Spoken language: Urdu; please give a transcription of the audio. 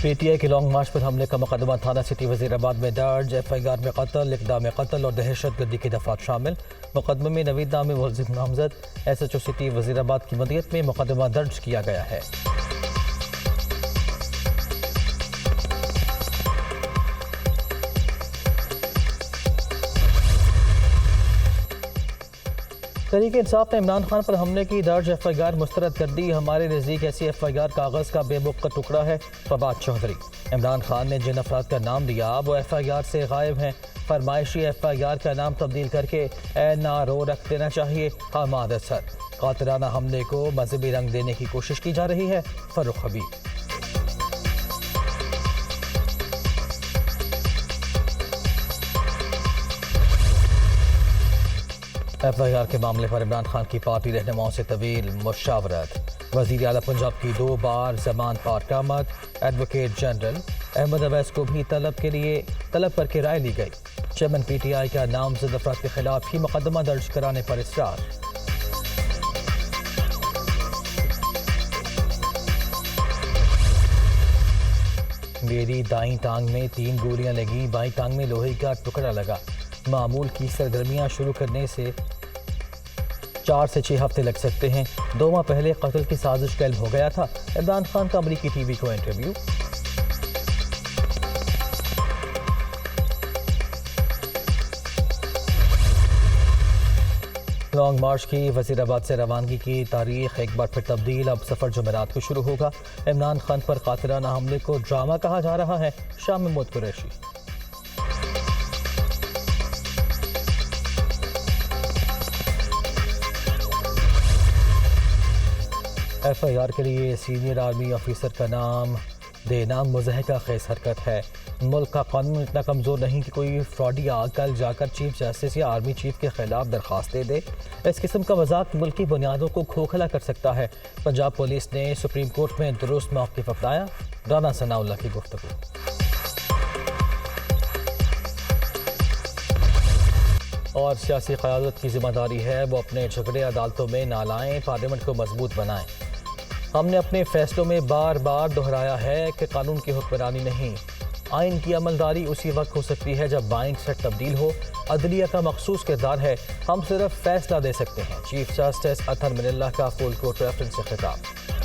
پی ٹی آئی کے لانگ مارچ پر حملے کا مقدمہ تھانہ سٹی وزیرآباد میں درج، ایف آئی آر میں قتل، اقدام قتل اور دہشت گردی کے دفعات شامل۔ مقدمے میں نوید نامی ملزم نامزد S H O city Wazirabad کی مدیریت میں مقدمہ درج کیا گیا ہے۔ تحریک انصاف نے عمران خان پر حملے کی درج ایف آئی آر مسترد کر دی۔ ہمارے نزدیک ایسی ایف آئی آر کاغذ کا بے بک کا ٹکڑا ہے۔ فواد چودھری۔ عمران خان نے جن افراد کا نام لیا وہ ایف آئی آر سے غائب ہیں۔ فرمائشی ایف آئی آر کا نام تبدیل کر کے این آر او رکھ دینا چاہیے۔ حماد اظہر۔ قاتلانہ حملے کو مذہبی رنگ دینے کی کوشش کی جا رہی ہے۔ فاروق حبیب۔ ایف آئی آر کے معاملے پر عمران خان کی پارٹی رہنماؤں سے طویل مشاورت۔ وزیر اعلیٰ پنجاب کی 2 بار ضمانت پار کامت۔ ایڈوکیٹ جنرل احمد اویس کو بھی طلب کر کے رائے لی گئی۔ چیئرمین پی ٹی آئی کا نامزد افراد کے خلاف ہی مقدمہ درج کرانے پر اصرار۔ میری دائیں ٹانگ میں 3 گولیاں لگیں، بائیں ٹانگ میں لوہے کا ٹکڑا لگا۔ معمول کی سرگرمیاں شروع کرنے سے 4 سے 6 ہفتے لگ سکتے ہیں۔ 2 ماہ پہلے قتل کی سازش کا علم ہو گیا تھا۔ عمران خان کا امریکی ٹی وی کو انٹرویو۔ لانگ مارچ کی وزیرآباد سے روانگی کی تاریخ ایک بار پھر تبدیل، اب سفر جمعرات کو شروع ہوگا۔ عمران خان پر قاتلانہ حملے کو ڈرامہ کہا جا رہا ہے۔ Shah Mahmood Qureshi. F I R کے لیے سینئر آرمی آفیسر کا نام دینا مضحکہ خیز حرکت ہے۔ ملک کا قانون اتنا کمزور نہیں کہ کوئی فراڈیا کل جا کر چیف جسٹس یا آرمی چیف کے خلاف درخواست دے دے۔ اس قسم کا مذاق ملکی بنیادوں کو کھوکھلا کر سکتا ہے۔ پنجاب پولیس نے سپریم کورٹ میں درست موقف اپنایا۔ رانا ثناء اللہ کی گفتگو۔ اور سیاسی قیادت کی ذمہ داری ہے وہ اپنے جھگڑے عدالتوں میں نہ لائیں، پارلیمنٹ کو مضبوط بنائیں۔ ہم نے اپنے فیصلوں میں بار بار دہرایا ہے کہ قانون کی حکمرانی نہیں، آئین کی عملداری اسی وقت ہو سکتی ہے جب مائنڈ سیٹ تبدیل ہو۔ عدلیہ کا مخصوص کردار ہے، ہم صرف فیصلہ دے سکتے ہیں۔ چیف جسٹس اطہر من اللہ کا فل کورٹ ریفرنس سے خطاب۔